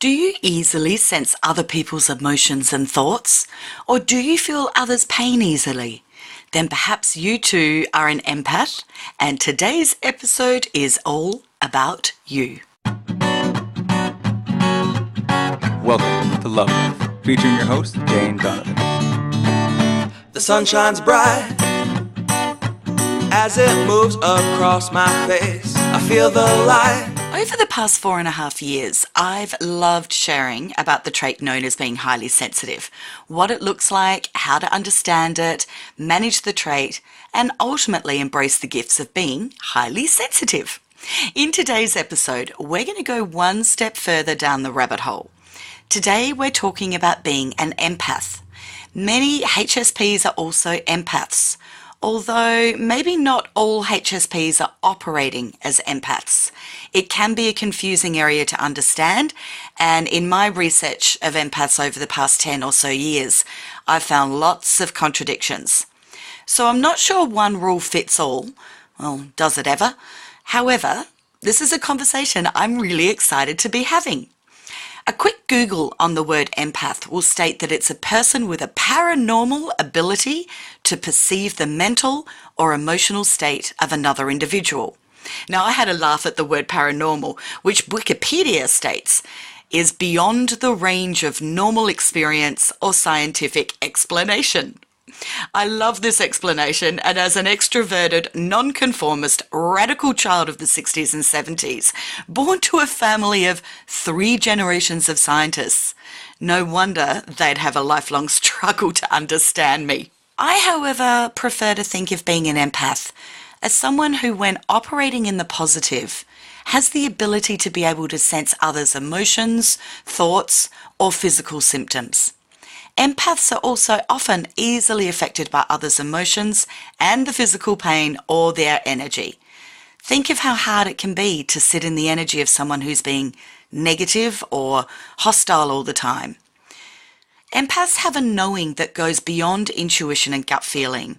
Do you easily sense other people's emotions and thoughts? Or do you feel others' pain easily? Then perhaps you too are an empath, and today's episode is all about you. Welcome to Love Life, featuring your host, Jane Donovan. The sun shines bright as it moves across my face. I feel the light. Over the past 4.5 years, I've loved sharing about the trait known as being highly sensitive, what it looks like, how to understand it, manage the trait, and ultimately embrace the gifts of being highly sensitive. In today's episode, we're going to go one step further down the rabbit hole. Today, we're talking about being an empath. Many HSPs are also empaths, although maybe not all HSPs are operating as empaths. It can be a confusing area to understand, and in my research of empaths over the past 10 or so years, I've found lots of contradictions. So I'm not sure one rule fits all. Well, does it ever? However, this is a conversation I'm really excited to be having. A quick Google on the word empath will state that it's a person with a paranormal ability to perceive the mental or emotional state of another individual. Now, I had a laugh at the word paranormal, which Wikipedia states is beyond the range of normal experience or scientific explanation. I love this explanation, and as an extroverted, nonconformist, radical child of the 60s and 70s, born to a family of 3 generations of scientists, no wonder they'd have a lifelong struggle to understand me. I, however, prefer to think of being an empath as someone who, when operating in the positive, has the ability to be able to sense others' emotions, thoughts, or physical symptoms. Empaths are also often easily affected by others' emotions and the physical pain or their energy. Think of how hard it can be to sit in the energy of someone who's being negative or hostile all the time. Empaths have a knowing that goes beyond intuition and gut feeling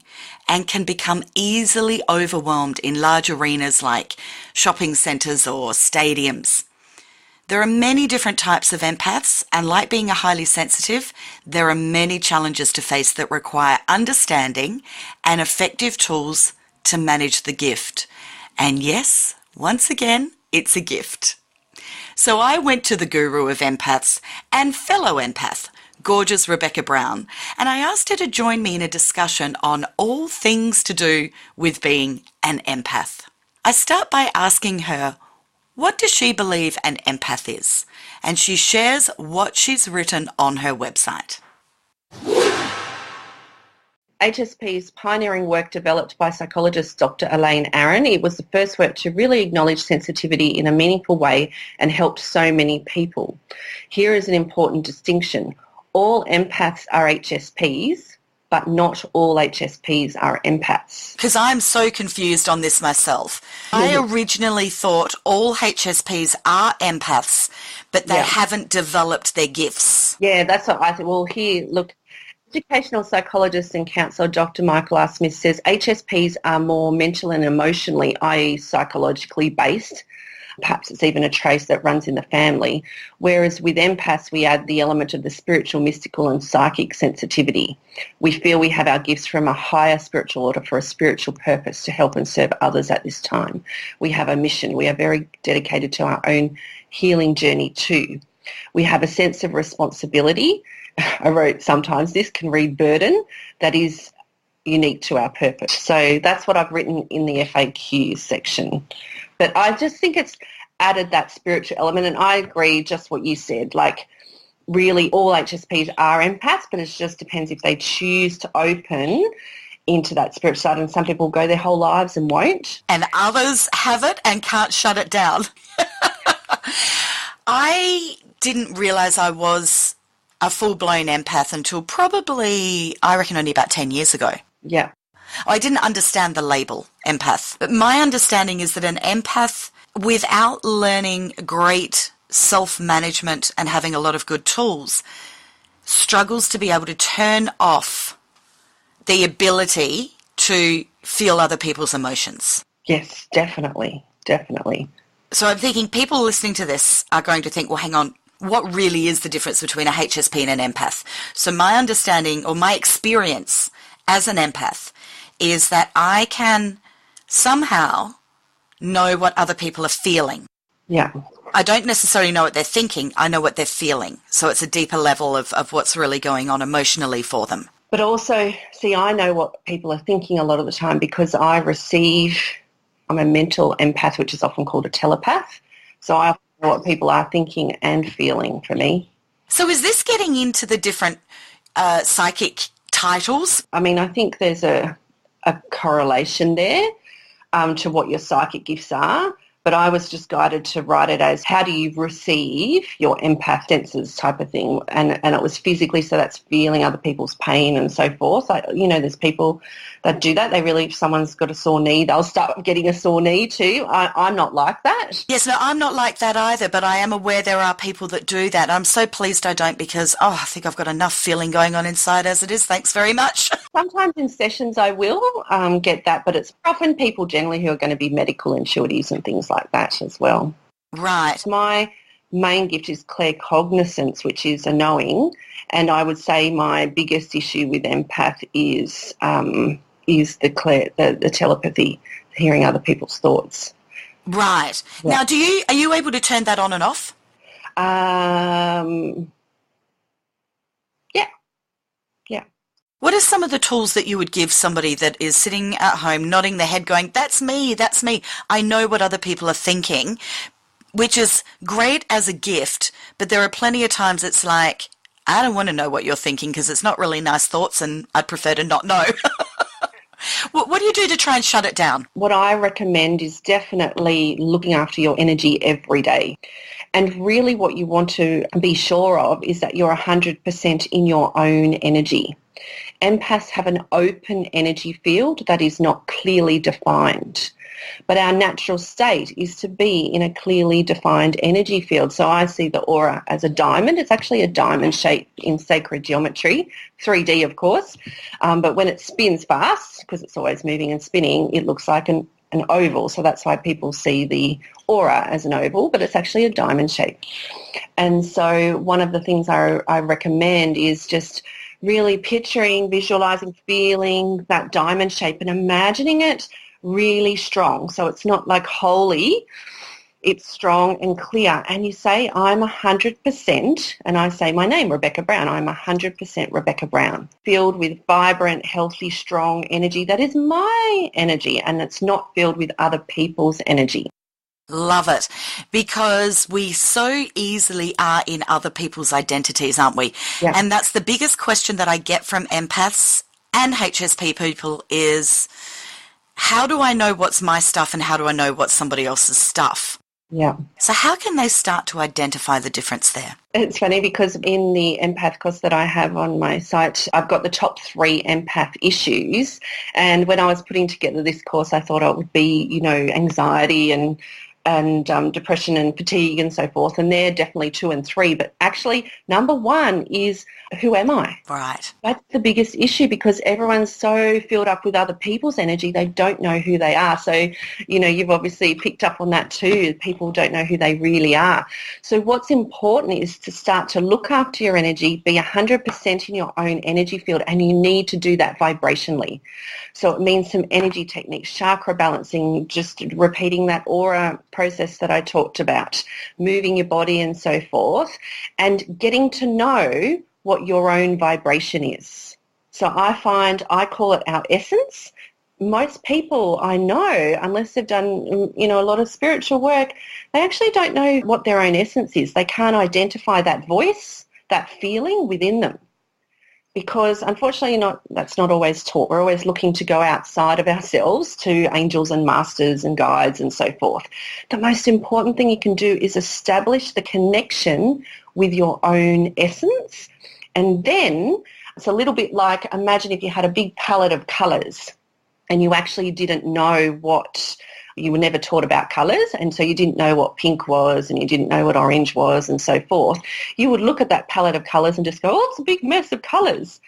and can become easily overwhelmed in large arenas like shopping centres or stadiums. There are many different types of empaths, and like being a highly sensitive, there are many challenges to face that require understanding and effective tools to manage the gift. And yes, once again, it's a gift. So I went to the guru of empaths and fellow empath, gorgeous Rebecca Brown, and I asked her to join me in a discussion on all things to do with being an empath. I start by asking her, what does she believe an empath is? And she shares what she's written on her website. HSP's pioneering work developed by psychologist Dr. Elaine Aron. It was the first work to really acknowledge sensitivity in a meaningful way and helped so many people. Here is an important distinction. All empaths are HSPs, but not all HSPs are empaths. Because I'm so confused on this myself. I originally thought all HSPs are empaths, but they haven't developed their gifts. Yeah, that's what I think. Well, here, look, educational psychologist and counsellor Dr. Michael R. Smith says HSPs are more mental and emotionally, i.e. psychologically based. Perhaps it's even a trace that runs in the family. Whereas with empaths, we add the element of the spiritual, mystical and psychic sensitivity. We feel we have our gifts from a higher spiritual order for a spiritual purpose to help and serve others at this time. We have a mission. We are very dedicated to our own healing journey too. We have a sense of responsibility. I wrote sometimes this can read burden. That is unique to our purpose. So that's what I've written in the FAQ section. But I just think it's added that spiritual element, and I agree just what you said, like really all HSPs are empaths, but it just depends if they choose to open into that spiritual side, and some people go their whole lives and won't. And others have it and can't shut it down. I didn't realise I was a full-blown empath until probably, I reckon, only about 10 years ago. Yeah. I didn't understand the label empath, but my understanding is that an empath, without learning great self-management and having a lot of good tools, struggles to be able to turn off the ability to feel other people's emotions. Yes, definitely, definitely. So I'm thinking people listening to this are going to think, well, hang on, what really is the difference between a HSP and an empath. So my understanding or my experience as an empath is that I can somehow know what other people are feeling. Yeah. I don't necessarily know what they're thinking. I know what they're feeling. So it's a deeper level of what's really going on emotionally for them. But also, see, I know what people are thinking a lot of the time because I'm a mental empath, which is often called a telepath. So I know what people are thinking and feeling for me. So is this getting into the different psychic titles? I mean, I think there's a correlation there to what your psychic gifts are. But I was just guided to write it as how do you receive your empath senses type of thing. And it was physically, so that's feeling other people's pain and so forth. There's people that do that. If someone's got a sore knee, they'll start getting a sore knee too. I'm not like that. Yes, no, I'm not like that either, but I am aware there are people that do that. I'm so pleased I don't because, I think I've got enough feeling going on inside as it is. Thanks very much. Sometimes in sessions I will get that, but it's often people generally who are going to be medical intuitives and things like that as well. Right. My main gift is claircognizance, which is a knowing, and I would say my biggest issue with empath is the telepathy, hearing other people's thoughts. Right. Yeah. Now, are you able to turn that on and off? Yeah. What are some of the tools that you would give somebody that is sitting at home nodding their head going, that's me, that's me. I know what other people are thinking, which is great as a gift, but there are plenty of times it's like, I don't want to know what you're thinking because it's not really nice thoughts and I'd prefer to not know. What do you do to try and shut it down? What I recommend is definitely looking after your energy every day. And really what you want to be sure of is that you're 100% in your own energy. Empaths have an open energy field that is not clearly defined. But our natural state is to be in a clearly defined energy field. So I see the aura as a diamond. It's actually a diamond shape in sacred geometry, 3D of course. But when it spins fast, because it's always moving and spinning, it looks like an oval. So that's why people see the aura as an oval, but it's actually a diamond shape. And so one of the things I recommend is just really picturing, visualising, feeling that diamond shape and imagining it really strong. So it's not like holy, it's strong and clear. And you say, I'm 100%, and I say my name, Rebecca Brown. I'm 100% Rebecca Brown, filled with vibrant, healthy, strong energy that is my energy, and it's not filled with other people's energy. Love it, because we so easily are in other people's identities, aren't we? Yeah. And that's the biggest question that I get from empaths and HSP people is, how do I know what's my stuff and how do I know what's somebody else's stuff? Yeah. So how can they start to identify the difference there? It's funny because in the empath course that I have on my site, I've got the top 3 empath issues. And when I was putting together this course, I thought it would be, anxiety and depression and fatigue and so forth, and they're definitely 2 and 3. But actually, number 1 is, who am I? Right. That's the biggest issue because everyone's so filled up with other people's energy, they don't know who they are. So, you've obviously picked up on that too. People don't know who they really are. So what's important is to start to look after your energy, be 100% in your own energy field, and you need to do that vibrationally. So it means some energy techniques, chakra balancing, just repeating that aura process that I talked about, moving your body and so forth, and getting to know what your own vibration is. So I call it our essence. Most people I know, unless they've done, a lot of spiritual work, they actually don't know what their own essence is. They can't identify that voice, that feeling within them. Because unfortunately that's not always taught. We're always looking to go outside of ourselves to angels and masters and guides and so forth. The most important thing you can do is establish the connection with your own essence. And then it's a little bit like, imagine if you had a big palette of colours and you actually didn't know you were never taught about colours, and so you didn't know what pink was and you didn't know what orange was and so forth. You would look at that palette of colours and just go, oh, it's a big mess of colours.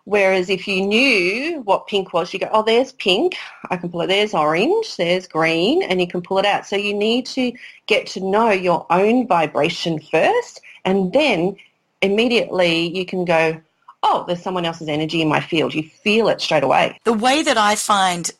Whereas if you knew what pink was, you go, oh, there's pink, I can pull it. There's orange, there's green, and you can pull it out. So you need to get to know your own vibration first, and then immediately you can go, oh, there's someone else's energy in my field. You feel it straight away. The way that I find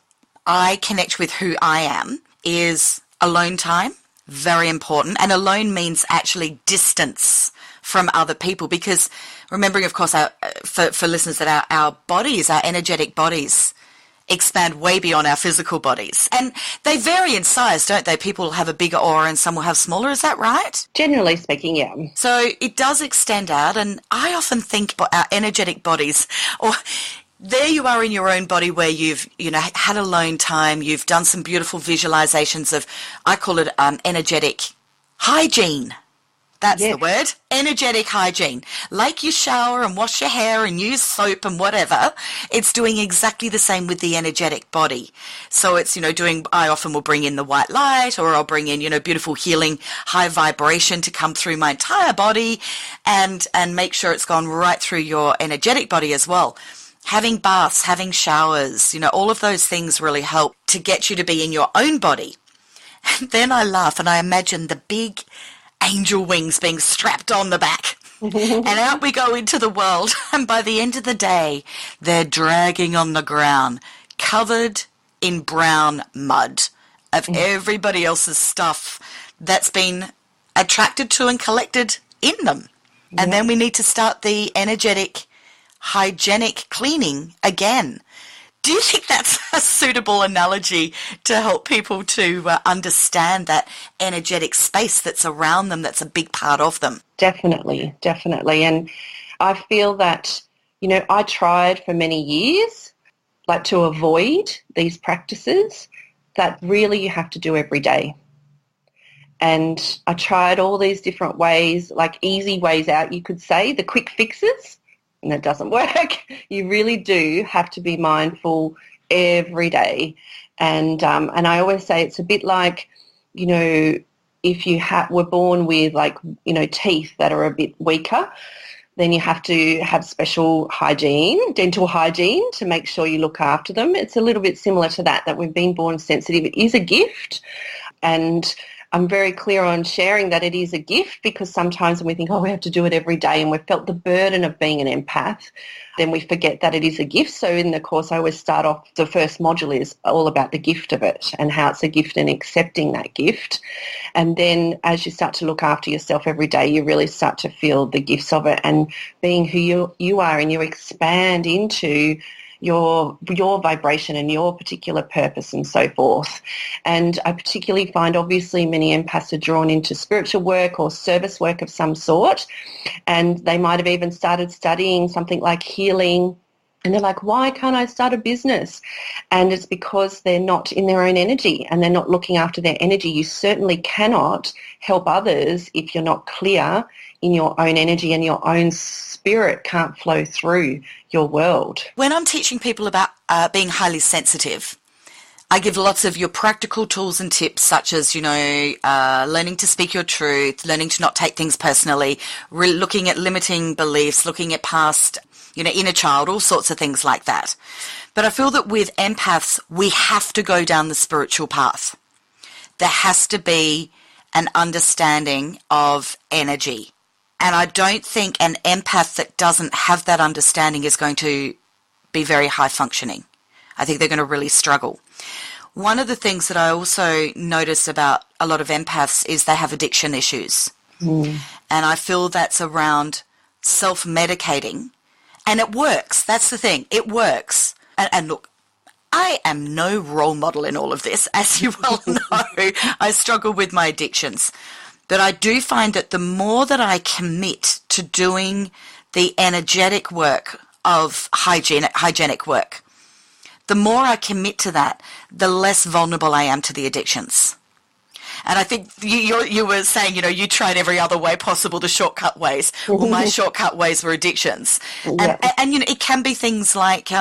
I connect with who I am is alone time, very important. And alone means actually distance from other people, because remembering, of course, for listeners, that our bodies, our energetic bodies, expand way beyond our physical bodies. And they vary in size, don't they? People have a bigger aura and some will have smaller. Is that right? Generally speaking, yeah. So it does extend out. And I often think our energetic bodies, or there you are in your own body where you've, had alone time. You've done some beautiful visualizations of, I call it energetic hygiene. That's the word. Energetic hygiene. Like you shower and wash your hair and use soap and whatever, it's doing exactly the same with the energetic body. So it's, I often will bring in the white light, or I'll bring in, beautiful healing, high vibration to come through my entire body and make sure it's gone right through your energetic body as well. Having baths, having showers, all of those things really help to get you to be in your own body. And then I laugh and I imagine the big angel wings being strapped on the back. And out we go into the world. And by the end of the day, they're dragging on the ground, covered in brown mud of everybody else's stuff that's been attracted to and collected in them. And then we need to start the energetic, hygienic cleaning again. Do you think that's a suitable analogy to help people to understand that energetic space that's around them, that's a big part of them? Definitely. And I feel that, I tried for many years, to avoid these practices that really you have to do every day. And I tried all these different ways, like easy ways out, you could say, the quick fixes. And it doesn't work. You really do have to be mindful every day. And I always say it's a bit like, if you were born with teeth that are a bit weaker, then you have to have special hygiene, dental hygiene, to make sure you look after them. It's a little bit similar to that we've been born sensitive. It is a gift. And I'm very clear on sharing that it is a gift, because sometimes when we think, we have to do it every day, and we've felt the burden of being an empath, then we forget that it is a gift. So in the course, I always start off, the first module is all about the gift of it and how it's a gift and accepting that gift. And then as you start to look after yourself every day, you really start to feel the gifts of it, and being who you are, and you expand into your vibration and your particular purpose and so forth. And I particularly find, obviously, many empaths are drawn into spiritual work or service work of some sort, and they might have even started studying something like healing, and they're like, why can't I start a business? And it's because they're not in their own energy and they're not looking after their energy. You certainly cannot help others if you're not clear in your own energy, and your own spirit can't flow through your world. When I'm teaching people about being highly sensitive, I give lots of your practical tools and tips, such as, learning to speak your truth, learning to not take things personally, looking at limiting beliefs, looking at past, inner child, all sorts of things like that. But I feel that with empaths, we have to go down the spiritual path. There has to be an understanding of energy. And I don't think an empath that doesn't have that understanding is going to be very high functioning. I think they're going to really struggle. One of the things that I also notice about a lot of empaths is they have addiction issues. And I feel that's around self-medicating. And it works. That's the thing. It works. And look, I am no role model in all of this. As you well know, I struggle with my addictions. But I do find that the more that I commit to doing the energetic work of hygienic work, the more I commit to that, the less vulnerable I am to the addictions. And I think you were saying, you tried every other way possible, the shortcut ways. Well, my shortcut ways were addictions. Yeah. And it can be things like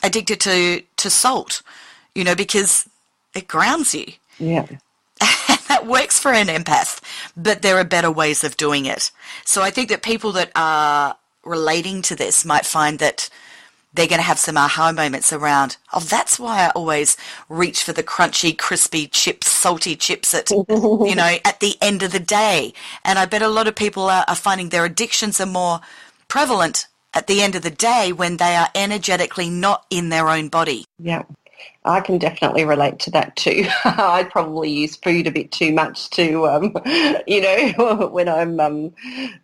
addicted to salt, because it grounds you. Yeah. That works for an empath, but there are better ways of doing it. So I think that people that are relating to this might find that they're going to have some aha moments around, oh, that's why I always reach for the crunchy, crispy chips, salty chips at, at the end of the day. And I bet a lot of people are finding their addictions are more prevalent at the end of the day when they are energetically not in their own body. Yeah. I can definitely relate to that too. I'd probably use food a bit too much to, when I'm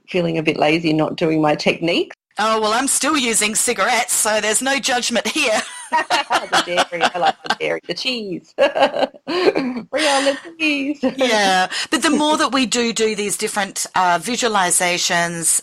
feeling a bit lazy and not doing my techniques. Oh, well, I'm still using cigarettes, so there's no judgment here. The dairy, I like the dairy, the cheese. Bring on the cheese. Yeah, but the more that we do these different visualizations,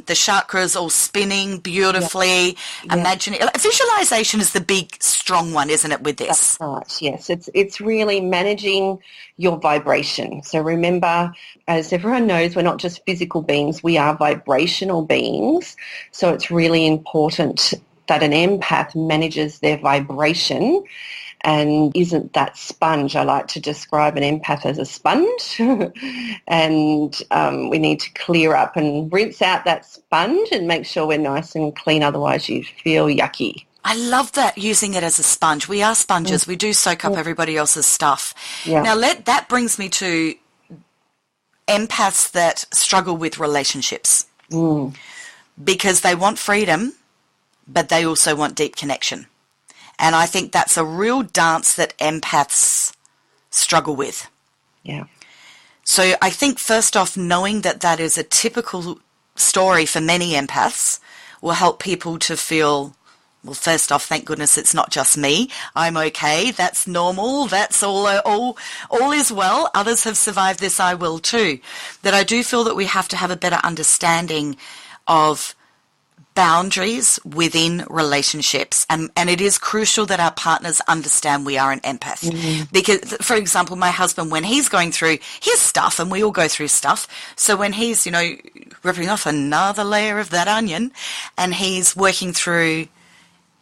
the chakras all spinning beautifully, imagining. Visualization is the big, strong one, isn't it, with this? That's right, yes. It's really managing your vibration. So remember, as everyone knows, we're not just physical beings, we are vibrational beings. So it's really important that an empath manages their vibration and isn't that sponge. I like to describe an empath as a sponge. And we need to clear up and rinse out that sponge and make sure we're nice and clean, otherwise you feel yucky. I love that, using it as a sponge. We are sponges. We do soak up everybody else's stuff. Yeah. Now, that brings me to empaths that struggle with relationships because they want freedom, but they also want deep connection. And I think that's a real dance that empaths struggle with. Yeah. So I think first off, knowing that is a typical story for many empaths will help people to feel, well, first off, thank goodness it's not just me. I'm okay. That's normal. That's all is well. Others have survived this. I will too. That I do feel that we have to have a better understanding of boundaries within relationships, and it is crucial that our partners understand we are an empath. Because, for example, my husband, when he's going through his stuff, and we all go through stuff, so when he's ripping off another layer of that onion and he's working through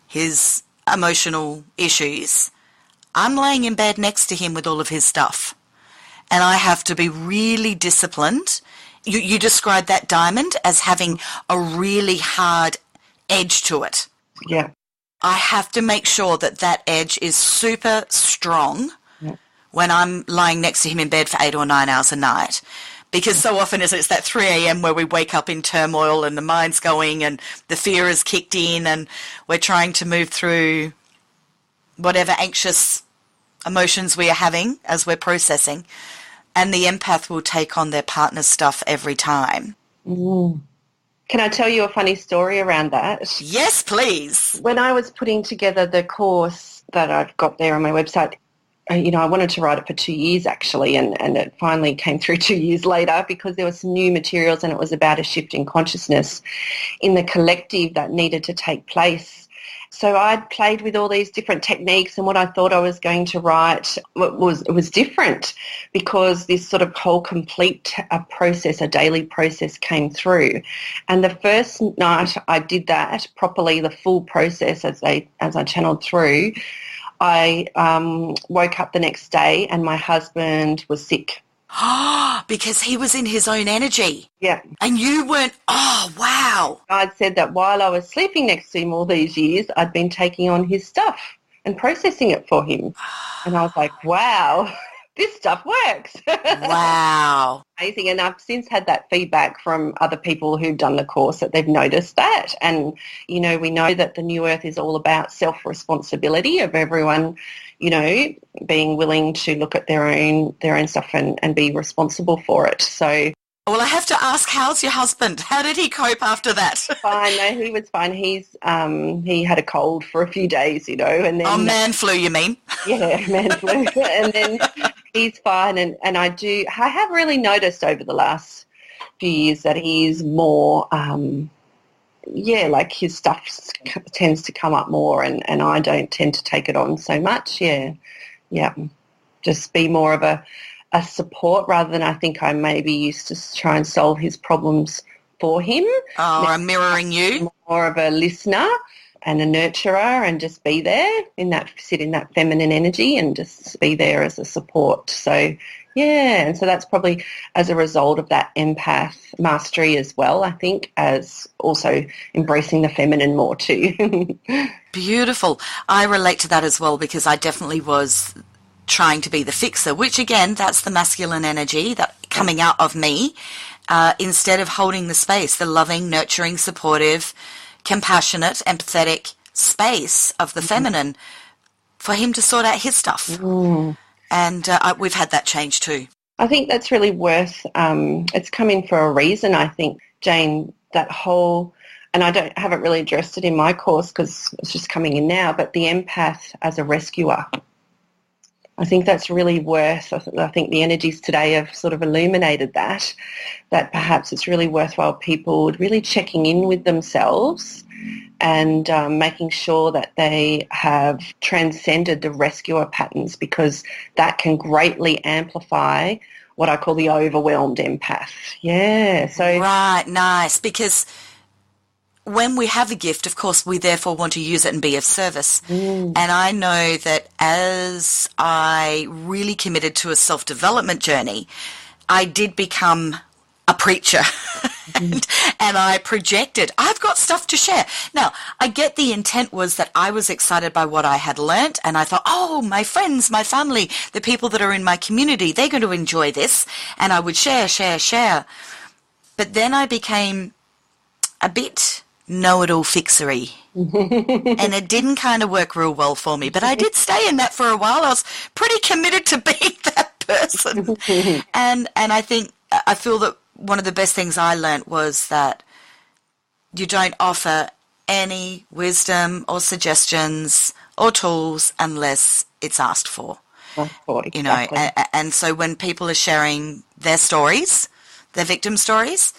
his emotional issues, I'm laying in bed next to him with all of his stuff, and I have to be really disciplined. You described that diamond as having a really hard edge to it. Yeah. I have to make sure that edge is super strong when I'm lying next to him in bed for 8 or 9 hours a night. Because so often it's that 3 a.m. where we wake up in turmoil and the mind's going and the fear has kicked in and we're trying to move through whatever anxious emotions we are having as we're processing. And the empath will take on their partner's stuff every time. Can I tell you a funny story around that? Yes, please. When I was putting together the course that I've got there on my website, I wanted to write it for 2 years actually, and it finally came through 2 years later because there were some new materials and it was about a shift in consciousness in the collective that needed to take place. So I'd played with all these different techniques, and what I thought I was going to write was different because this sort of whole complete process, a daily process came through. And the first night I did that properly, the full process as I channeled through, I woke up the next day and my husband was sick. Because he was in his own energy. Yeah. And you weren't. Oh, wow. I'd said that while I was sleeping next to him all these years, I'd been taking on his stuff and processing it for him. And I was like, wow, this stuff works. Wow. Amazing. And I've since had that feedback from other people who've done the course that they've noticed that. And, we know that the New Earth is all about self-responsibility of everyone, being willing to look at their own stuff and be responsible for it. So, well, I have to ask, how's your husband? How did he cope after that? Fine. No, he was fine. He had a cold for a few days, and then... Oh, man flu, you mean? Yeah, man flu. And then he's fine. And I have really noticed over the last few years that he's more... like his stuff tends to come up more and I don't tend to take it on so much. Yeah. Just be more of a support rather than I think I maybe used to try and solve his problems for him. Oh, I'm mirroring you. More of a listener and a nurturer and just be there sit in that feminine energy and just be there as a support. So, Yeah, and so that's probably as a result of that empath mastery as well, I think, as also embracing the feminine more too. Beautiful. I relate to that as well because I definitely was trying to be the fixer, which again, that's the masculine energy that coming out of me, instead of holding the space, the loving, nurturing, supportive, compassionate, empathetic space of the feminine for him to sort out his stuff. Mm. And we've had that change too. I think that's really worth, it's come in for a reason, I think, Jane, that whole, and I haven't really addressed it in my course because it's just coming in now, but the empath as a rescuer. I think that's really worth, I think the energies today have sort of illuminated that perhaps it's really worthwhile people really checking in with themselves and making sure that they have transcended the rescuer patterns, because that can greatly amplify what I call the overwhelmed empath. Yeah. So Right, nice. Because when we have a gift, of course, we therefore want to use it and be of service. And I know that as I really committed to a self-development journey, I did become a preacher. And I projected, I've got stuff to share. Now, I get the intent was that I was excited by what I had learnt, and I thought, oh, my friends, my family, the people that are in my community, they're going to enjoy this, and I would share. But then I became a bit know-it-all fixery. And it didn't kind of work real well for me, but I did stay in that for a while. I was pretty committed to being that person. And I feel that one of the best things I learnt was that you don't offer any wisdom or suggestions or tools unless it's asked for. exactly. You know, and so when people are sharing their stories, their victim stories,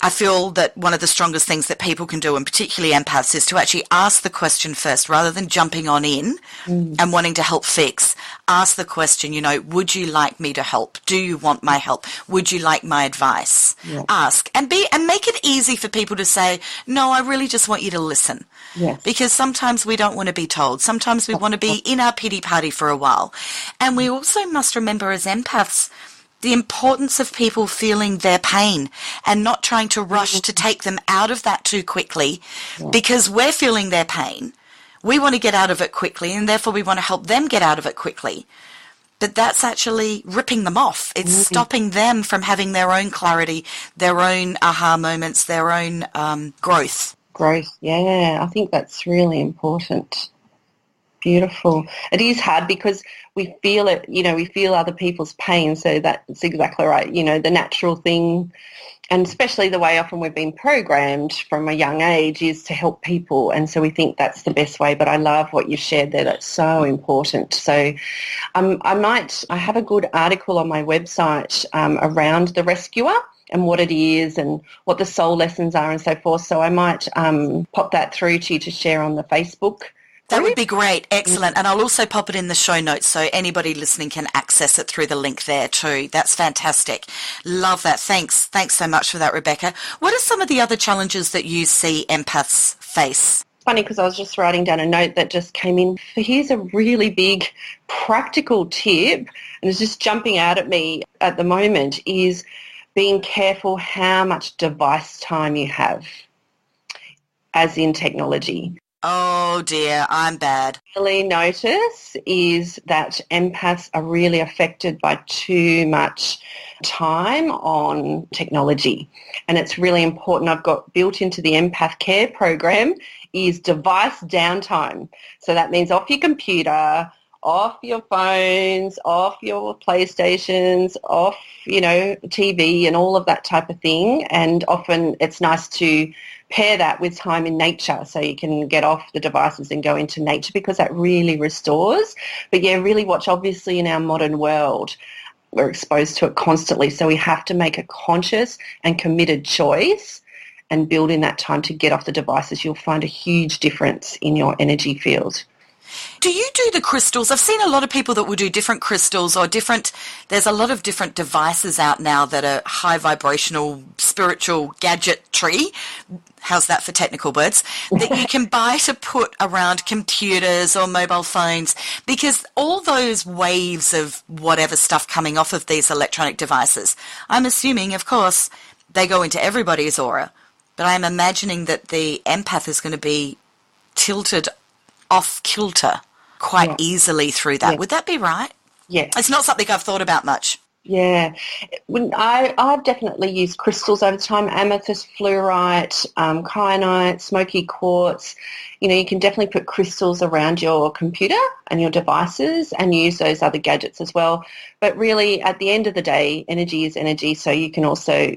I feel that one of the strongest things that people can do, and particularly empaths, is to actually ask the question first rather than jumping on in and wanting to help fix. Ask the question, you know, would you like me to help? Do you want my help? Would you like my advice? Yeah. Ask and make it easy for people to say, no, I really just want you to listen. Yes. Because sometimes we don't want to be told. Sometimes we want to be in our pity party for a while. And we also must remember as empaths the importance of people feeling their pain and not trying to rush to take them out of that too quickly, because we're feeling their pain. We want to get out of it quickly, and therefore we want to help them get out of it quickly. But that's actually ripping them off. It's stopping them from having their own clarity, their own aha moments, their own growth. Growth, yeah. I think that's really important. Beautiful. It is hard because we feel it, you know, we feel other people's pain, so that's exactly right, you know, the natural thing, and especially the way often we've been programmed from a young age is to help people, and so we think that's the best way. But I love what you've shared there. That's so important. So I have a good article on my website around the rescuer and what it is and what the soul lessons are and so forth. So I might pop that through to you to share on the Facebook. That would be great. Excellent. And I'll also pop it in the show notes so anybody listening can access it through the link there too. That's fantastic. Love that. Thanks. Thanks so much for that, Rebecca. What are some of the other challenges that you see empaths face? Funny because I was just writing down a note that just came in. Here's a really big practical tip, and it's just jumping out at me at the moment, is being careful how much device time you have, as in technology. Oh dear, I'm bad. Really notice is that empaths are really affected by too much time on technology, and it's really important. I've got built into the empath care program is device downtime. So that means off your computer, off your phones, off your PlayStations, off, you know, TV and all of that type of thing. And often it's nice to pair that with time in nature, so you can get off the devices and go into nature, because that really restores. But yeah, really watch, obviously in our modern world, we're exposed to it constantly. So we have to make a conscious and committed choice and build in that time to get off the devices. You'll find a huge difference in your energy field. Do you do the crystals? I've seen a lot of people that will do different crystals or there's a lot of different devices out now that are high vibrational, spiritual gadgetry. how's that for technical words, that you can buy to put around computers or mobile phones, because all those waves of whatever stuff coming off of these electronic devices, I'm assuming, of course, they go into everybody's aura, but I'm imagining that the empath is going to be tilted off kilter quite easily through that. Would that be right? Yeah. It's not something I've thought about much. Yeah. I've definitely used crystals over time, amethyst, fluorite, kyanite, smoky quartz. You can definitely put crystals around your computer and your devices and use those other gadgets as well. But really, at the end of the day, energy is energy. So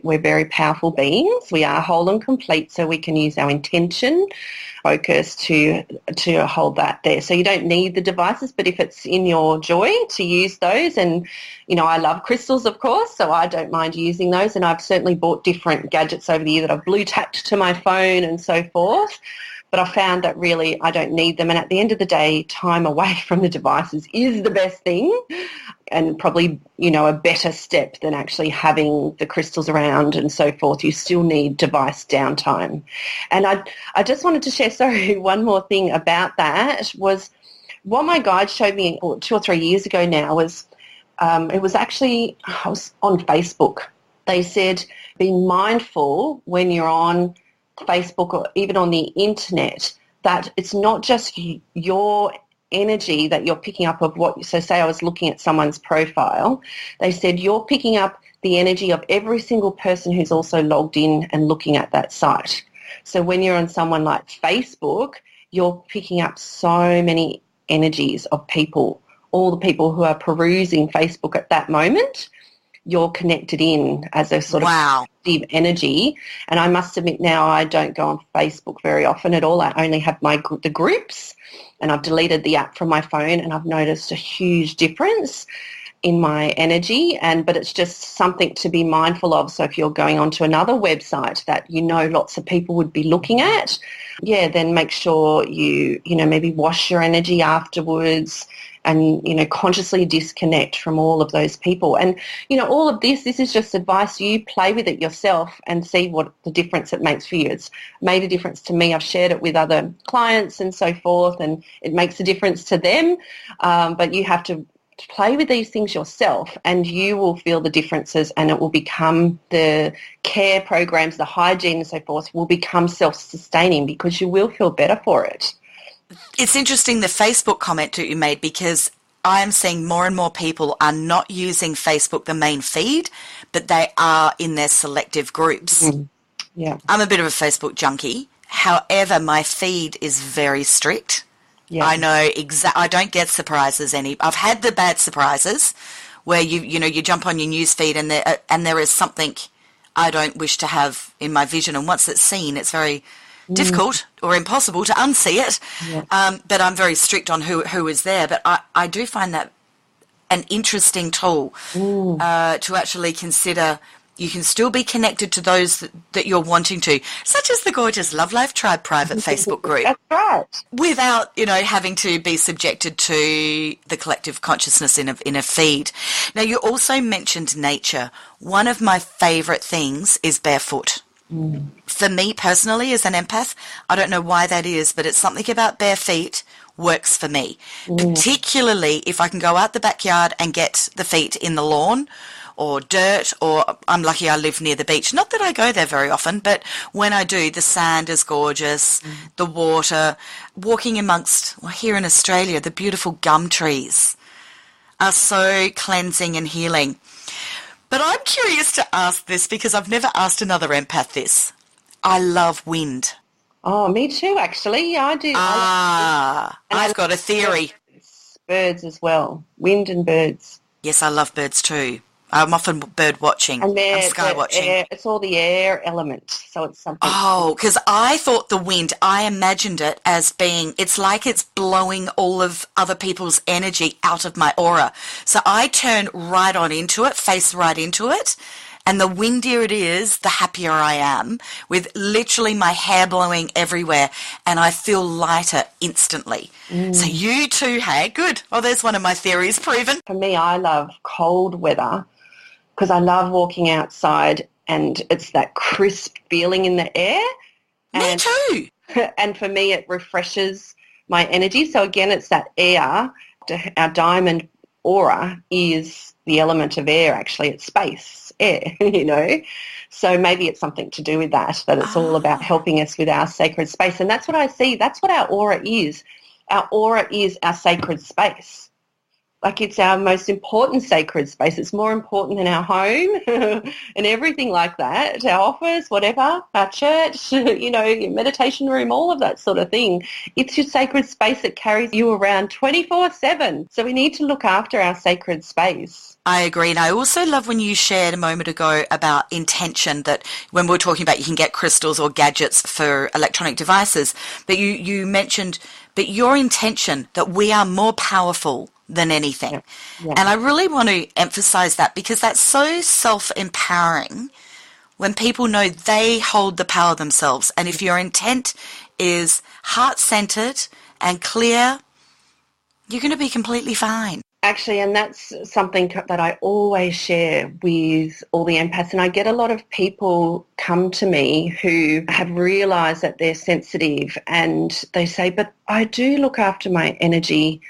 we're very powerful beings. We are whole and complete, so we can use our intention, focus to hold that there. So you don't need the devices, but if it's in your joy to use those, and I love crystals, of course, so I don't mind using those, and I've certainly bought different gadgets over the year that I've blue tacked to my phone and so forth. But I found that really I don't need them. And at the end of the day, time away from the devices is the best thing, and probably, a better step than actually having the crystals around and so forth. You still need device downtime. And I just wanted to share, one more thing about that was what my guide showed me 2 or 3 years ago now was, it was actually, I was on Facebook. They said, be mindful when you're on Facebook or even on the internet that it's not just your energy that you're picking up of so say I was looking at someone's profile, they said you're picking up the energy of every single person who's also logged in and looking at that site. So when you're on someone like Facebook, you're picking up so many energies of people, all the people who are perusing Facebook at that moment. You're connected in as a sort of active energy. And I must admit now I don't go on Facebook very often at all. I only have the groups, and I've deleted the app from my phone, and I've noticed a huge difference in my energy. But it's just something to be mindful of. So if you're going onto another website that lots of people would be looking at, then make sure you maybe wash your energy afterwards, and, consciously disconnect from all of those people. And, all of this is just advice. You play with it yourself and see what the difference it makes for you. It's made a difference to me. I've shared it with other clients and so forth, and it makes a difference to them. But you have to play with these things yourself, and you will feel the differences, and it will become the care programs, the hygiene and so forth will become self-sustaining, because you will feel better for it. It's interesting, the Facebook comment that you made, because I am seeing more and more people are not using Facebook, the main feed, but they are in their selective groups. Mm. Yeah. I'm a bit of a Facebook junkie. However, my feed is very strict. Yeah. I know I don't get surprises I've had the bad surprises where you jump on your news feed and there is something I don't wish to have in my vision, and once it's seen, it's very difficult or impossible to unsee it. Yeah. But I'm very strict on who is there. But I do find that an interesting tool to actually consider. You can still be connected to those that you're wanting to, such as the gorgeous Love Life Tribe private Facebook group. That's right. Without, having to be subjected to the collective consciousness in a feed. Now, you also mentioned nature. One of my favourite things is barefoot. For me personally, as an empath, I don't know why that is, but it's something about bare feet works for me. Particularly if I can go out the backyard and get the feet in the lawn or dirt, or I'm lucky I live near the beach. Not that I go there very often, but when I do, the sand is gorgeous, the water, walking amongst, here in Australia, the beautiful gum trees are so cleansing and healing. But I'm curious to ask this because I've never asked another empath this. I love wind. Oh, me too, actually. I do. I've got a theory. Birds as well. Wind and birds. Yes, I love birds too. I'm often bird watching. And I'm sky watching. It's all the air element, so it's something. Oh, because I thought the wind, I imagined it as being, it's like it's blowing all of other people's energy out of my aura. So I turn right on into it, face right into it, and the windier it is, the happier I am, with literally my hair blowing everywhere, and I feel lighter instantly. So you too, hey, good. Oh, there's one of my theories proven. For me, I love cold weather because I love walking outside and it's that crisp feeling in the air. Me And too. and for me, it refreshes my energy. So again, it's that air. Our diamond aura is the element of air, actually. It's space, air, So maybe it's something to do with that it's all about Ah. helping us with our sacred space. And that's what I see. That's what our aura is. Our aura is our sacred space. Like, it's our most important sacred space. It's more important than our home and everything like that, our office, whatever, our church, your meditation room, all of that sort of thing. It's your sacred space that carries you around 24/7. So we need to look after our sacred space. I agree. And I also love when you shared a moment ago about intention, that when we were talking about you can get crystals or gadgets for electronic devices, but you mentioned, but your intention that we are more powerful than anything. Yeah. Yeah. And I really want to emphasize that, because that's so self-empowering when people know they hold the power themselves. And if your intent is heart-centered and clear, you're going to be completely fine. Actually, and that's something that I always share with all the empaths. And I get a lot of people come to me who have realised that they're sensitive, and they say, but I do look after my energy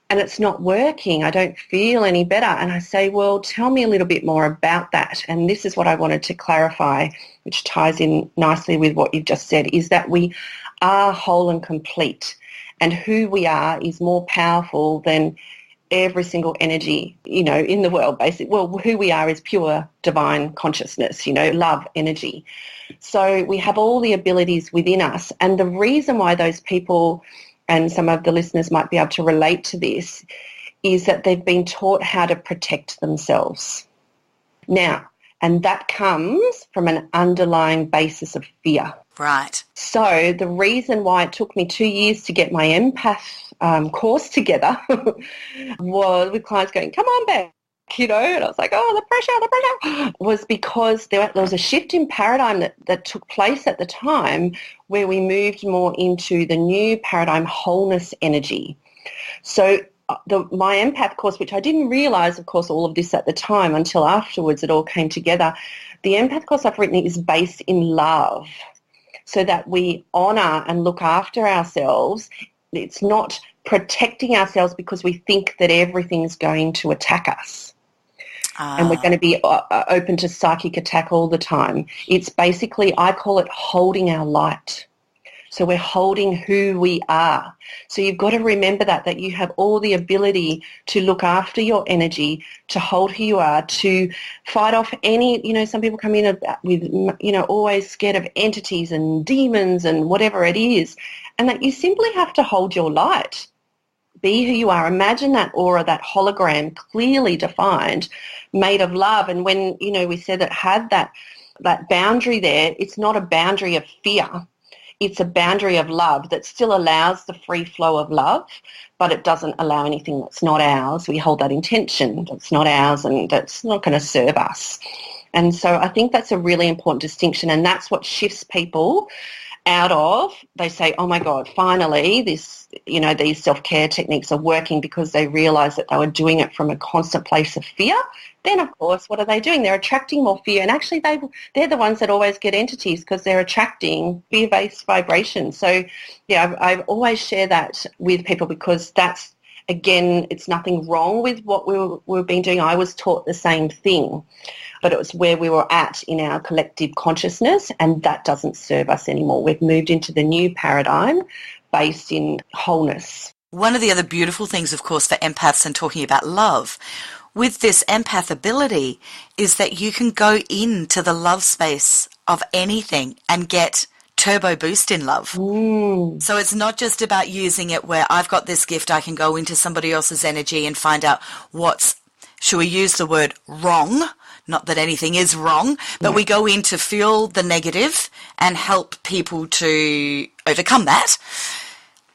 and it's not working. I don't feel any better. And I say, well, tell me a little bit more about that. And this is what I wanted to clarify, which ties in nicely with what you've just said, is that we are whole and complete. And who we are is more powerful than every single energy, in the world, basically. Well, who we are is pure divine consciousness, love, energy. So we have all the abilities within us. And the reason why those people, and some of the listeners might be able to relate to this, is that they've been taught how to protect themselves. Now, and that comes from an underlying basis of fear. Right. So the reason why it took me 2 years to get my empath course together was with clients going, come on back, and I was like, oh, the pressure, was because there was a shift in paradigm that took place at the time, where we moved more into the new paradigm, wholeness energy. So my empath course, which I didn't realise, of course, all of this at the time until afterwards it all came together, the empath course I've written is based in love, so that we honour and look after ourselves. It's not protecting ourselves because we think that everything's going to attack us. And we're going to be open to psychic attack all the time. It's basically, I call it holding our light. So we're holding who we are. So you've got to remember that you have all the ability to look after your energy, to hold who you are, to fight off any, some people come in with, always scared of entities and demons and whatever it is, and that you simply have to hold your light. Be who you are. Imagine that aura, that hologram, clearly defined, made of love. And when, we said it had that boundary there, it's not a boundary of fear. It's a boundary of love that still allows the free flow of love, but it doesn't allow anything that's not ours. We hold that intention that's not ours and that's not going to serve us. And so I think that's a really important distinction, and that's what shifts people out of, they say, oh my God, finally these self-care techniques are working, because they realise that they were doing it from a constant place of fear. Then, of course, what are they doing? They're attracting more fear. And actually, they're the ones that always get entities, because they're attracting fear-based vibrations. So, yeah, I always share that with people, because that's, again, it's nothing wrong with what we've been doing. I was taught the same thing, but it was where we were at in our collective consciousness, and that doesn't serve us anymore. We've moved into the new paradigm based in wholeness. One of the other beautiful things, of course, for empaths, and talking about love, with this empath ability, is that you can go into the love space of anything and get turbo boost in love. So it's not just about using it where I've got this gift, I can go into somebody else's energy and find out should we use the word wrong? Not that anything is wrong, but we go in to feel the negative and help people to overcome that.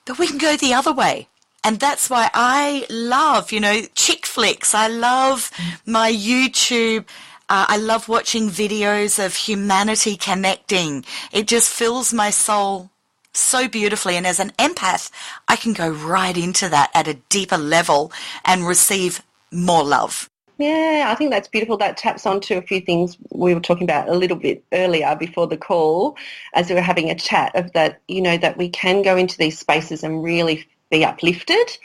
But we can go the other way. And that's why I love, chick flicks. I love my YouTube. I love watching videos of humanity connecting. It just fills my soul so beautifully. And as an empath, I can go right into that at a deeper level and receive more love. Yeah, I think that's beautiful. That taps onto a few things we were talking about a little bit earlier before the call as we were having a chat of that, that we can go into these spaces and really be uplifted.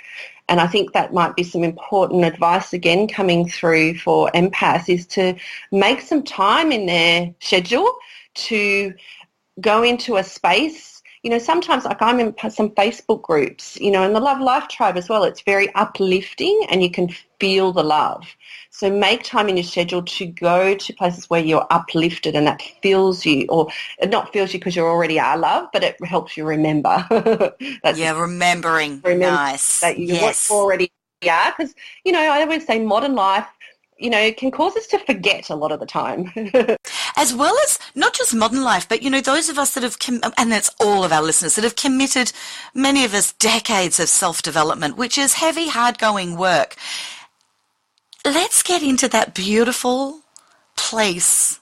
And I think that might be some important advice again coming through for empaths is to make some time in their schedule to go into a space. Sometimes like I'm in some Facebook groups, in the Love Life Tribe as well, it's very uplifting and you can feel the love. So make time in your schedule to go to places where you're uplifted and that fills you, or it not fills you because you already are love, but it helps you remember. Remembering. Remember Nice. that you Yes. already are, because, I always say modern life, can cause us to forget a lot of the time. As well as not just modern life, but, those of us that have, and that's all of our listeners, that have committed, many of us, decades of self-development, which is heavy, hard-going work. Let's get into that beautiful place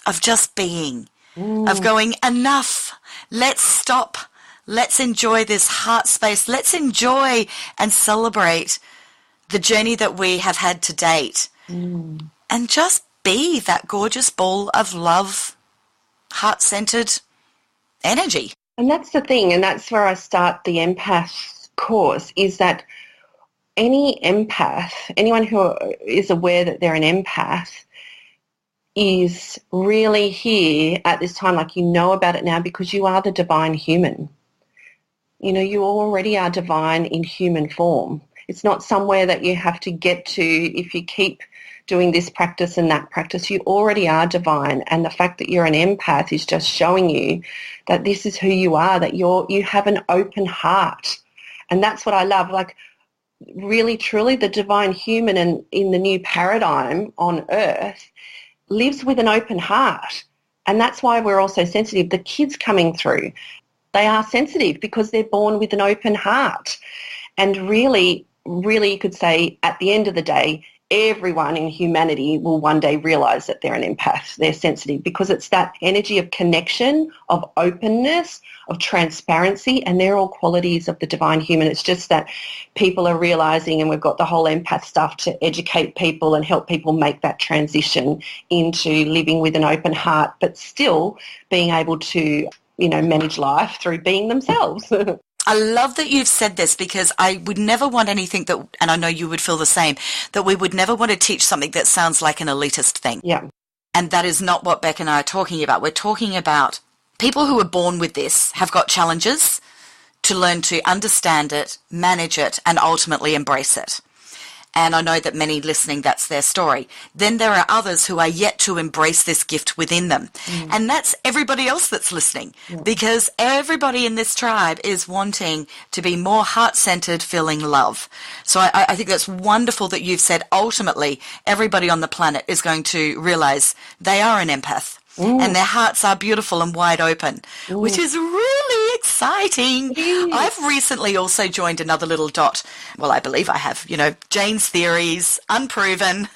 of just being, of going, enough, let's stop, let's enjoy this heart space, let's enjoy and celebrate the journey that we have had to date, and just be that gorgeous ball of love, heart-centered energy. And that's the thing, and that's where I start the empath course, is that any empath, anyone who is aware that they're an empath, is really here at this time, like about it now because you are the divine human. You already are divine in human form. It's not somewhere that you have to get to if you keep doing this practice and that practice. You already are divine, and the fact that you're an empath is just showing you that this is who you are, that you have an open heart. And that's what I love. Like, really, truly, the divine human in the new paradigm on earth lives with an open heart. And that's why we're all so sensitive. The kids coming through, they are sensitive because they're born with an open heart. And really, really, you could say at the end of the day, everyone in humanity will one day realise that they're an empath. They're sensitive because it's that energy of connection, of openness, of transparency, and they're all qualities of the divine human. It's just that people are realising, and we've got the whole empath stuff to educate people and help people make that transition into living with an open heart, but still being able to, manage life through being themselves. I love that you've said this, because I would never want anything that, and I know you would feel the same, that we would never want to teach something that sounds like an elitist thing. Yeah. And that is not what Beck and I are talking about. We're talking about people who are born with this have got challenges to learn to understand it, manage it, and ultimately embrace it. And I know that many listening, that's their story. Then there are others who are yet to embrace this gift within them. And that's everybody else that's listening, because everybody in this tribe is wanting to be more heart-centered, feeling love. So I think that's wonderful that you've said ultimately everybody on the planet is going to realize they are an empath. And their hearts are beautiful and wide open, which is really exciting. I've recently also joined another little dot. Well, I believe I have, Jane's theories, unproven,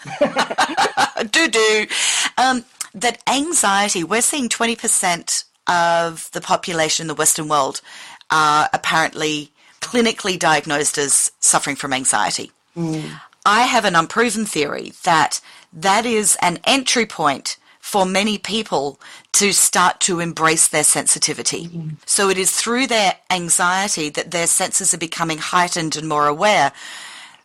that anxiety, we're seeing 20% of the population in the Western world are apparently clinically diagnosed as suffering from anxiety. I have an unproven theory that is an entry point for many people to start to embrace their sensitivity. So it is through their anxiety that their senses are becoming heightened and more aware,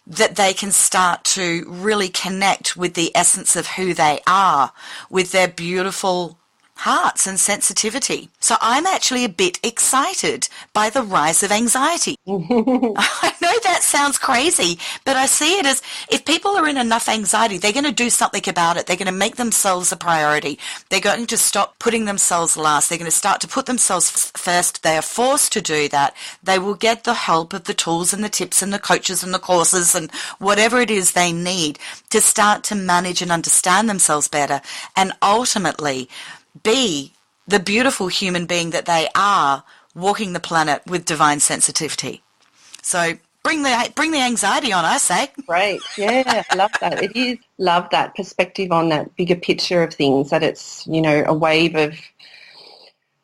that they can start to really connect with the essence of who they are, with their beautiful hearts and sensitivity. So I'm actually a bit excited by the rise of anxiety. I know that sounds crazy, but I see it as if people are in enough anxiety, they're going to do something about it. They're going to make themselves a priority. They're going to stop putting themselves last. They're going to start to put themselves first. They are forced to do that. They will get the help of the tools and the tips and the coaches and the courses and whatever it is they need to start to manage and understand themselves better, and ultimately be the beautiful human being that they are, walking the planet with divine sensitivity. So bring the anxiety on, I say. Great. Yeah, I love that. It is, love that perspective on that bigger picture of things, that it's, a wave of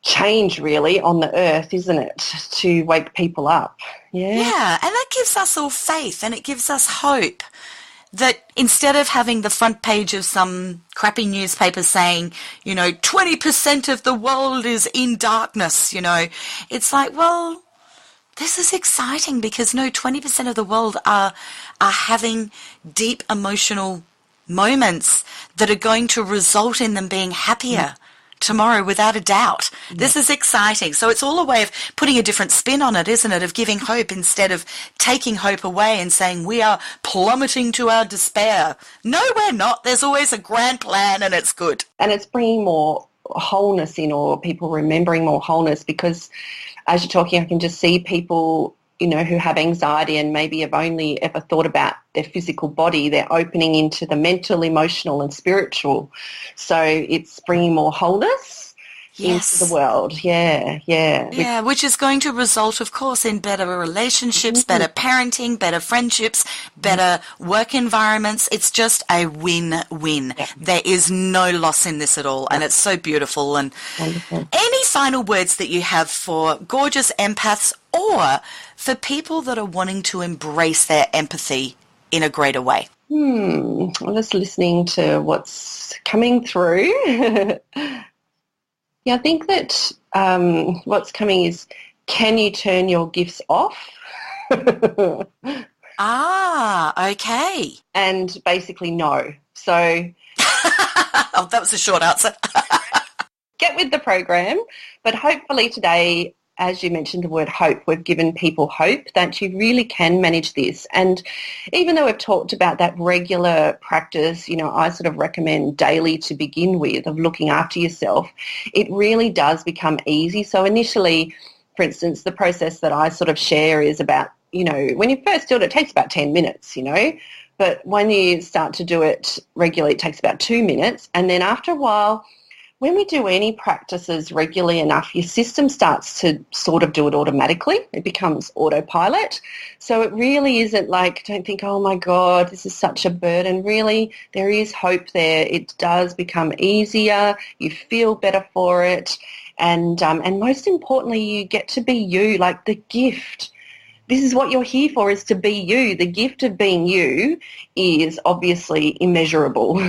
change really on the earth, isn't it, to wake people up. Yeah. Yeah, and that gives us all faith, and it gives us hope that instead of having the front page of some crappy newspaper saying, 20% of the world is in darkness, it's like, well, this is exciting because no, 20% of the world are having deep emotional moments that are going to result in them being happier tomorrow without a doubt. This is exciting. So it's all a way of putting a different spin on it, isn't it? Of giving hope instead of taking hope away and saying we are plummeting to our despair. No, we're not. There's always a grand plan and it's good. And it's bringing more wholeness in, or people remembering more wholeness, because as you're talking, I can just see people, who have anxiety and maybe have only ever thought about their physical body. They're opening into the mental, emotional and spiritual. So it's bringing more wholeness into the world. Yeah, which is going to result, of course, in better relationships, better parenting, better friendships, better work environments. It's just a win-win. Yeah. There is no loss in this at all, and it's so beautiful. And Wonderful. any final words that you have for gorgeous empaths or for people that are wanting to embrace their empathy in a greater way? I'm just listening to what's coming through. Yeah, I think that what's coming is, can you turn your gifts off? Okay. And basically no. So Oh, that was a short answer. get with the program. But hopefully today, as you mentioned the word hope, we've given people hope that you really can manage this. And even though we've talked about that regular practice, I sort of recommend daily to begin with, of looking after yourself, it really does become easy. So initially, for instance, the process that I sort of share is about, when you first do it, it takes about 10 minutes, but when you start to do it regularly, it takes about 2 minutes. And then after a while, when we do any practices regularly enough, your system starts to sort of do it automatically. It becomes autopilot. So it really isn't like, don't think, oh my God, this is such a burden. Really, there is hope there. It does become easier. You feel better for it. And most importantly, you get to be you, like the gift. This is what you're here for, is to be you. The gift of being you is obviously immeasurable.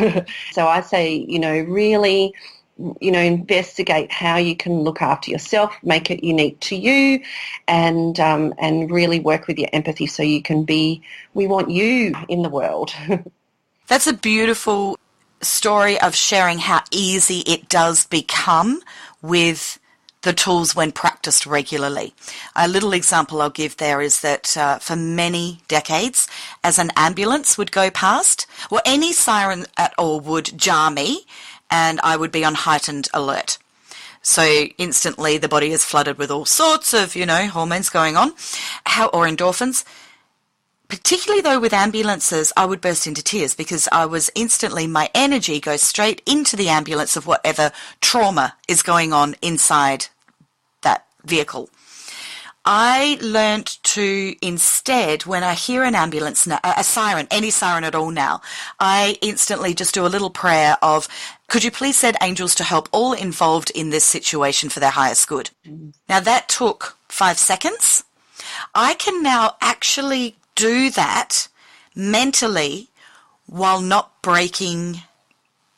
So I say, really, investigate how you can look after yourself, make it unique to you, and really work with your empathy so you can be, we want you in the world. That's a beautiful story of sharing how easy it does become with the tools when practiced regularly. A little example I'll give there is that for many decades, as an ambulance would go past, or any siren at all would jar me, and I would be on heightened alert. So instantly the body is flooded with all sorts of, hormones going on, or endorphins. Particularly though with ambulances, I would burst into tears because I was instantly, my energy goes straight into the ambulance of whatever trauma is going on inside that vehicle. I learnt to instead, when I hear an ambulance, a siren, any siren at all now, I instantly just do a little prayer of, could you please send angels to help all involved in this situation for their highest good? Now that took 5 seconds. I can now actually do that mentally while not breaking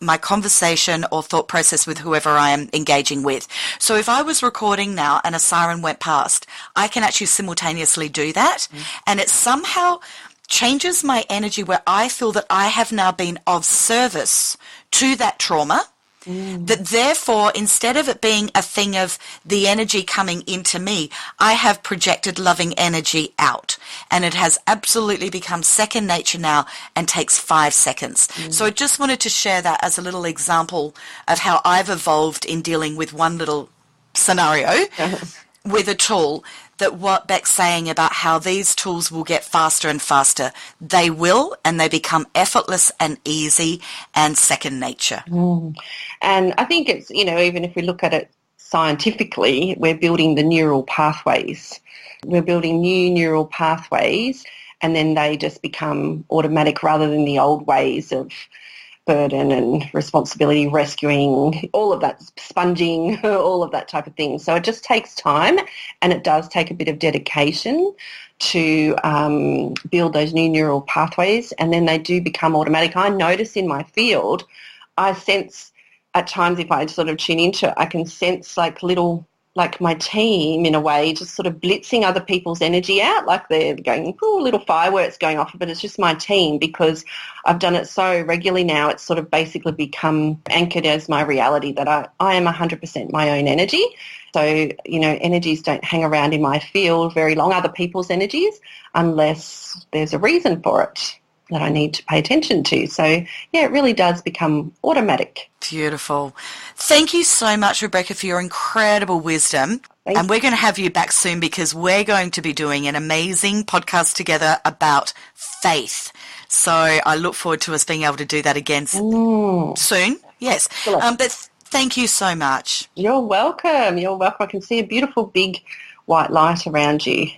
my conversation or thought process with whoever I am engaging with. So if I was recording now and a siren went past, I can actually simultaneously do that. And it somehow changes my energy where I feel that I have now been of service to that trauma. That therefore, instead of it being a thing of the energy coming into me, I have projected loving energy out. And it has absolutely become second nature now and takes 5 seconds. So I just wanted to share that as a little example of how I've evolved in dealing with one little scenario with a tool, that what Beck's saying about how these tools will get faster and faster. They will, and they become effortless and easy and second nature. And I think it's, even if we look at it scientifically, we're building the neural pathways. We're building new neural pathways, and then they just become automatic rather than the old ways of burden and responsibility, rescuing, all of that, sponging, all of that type of thing. So it just takes time, and it does take a bit of dedication to build those new neural pathways, and then they do become automatic. I notice in my field, I sense at times, if I sort of tune into it, I can sense like my team in a way just sort of blitzing other people's energy out, like they're going, oh, little fireworks going off, but it's just my team because I've done it so regularly now. It's sort of basically become anchored as my reality that I am 100% my own energy. So, energies don't hang around in my field very long, other people's energies, unless there's a reason for it that I need to pay attention to. So, yeah, it really does become automatic. Beautiful. Thank you so much, Rebecca, for your incredible wisdom. And we're going to have you back soon because we're going to be doing an amazing podcast together about faith. So I look forward to us being able to do that again soon. Yes. But thank you so much. You're welcome. You're welcome. I can see a beautiful big white light around you.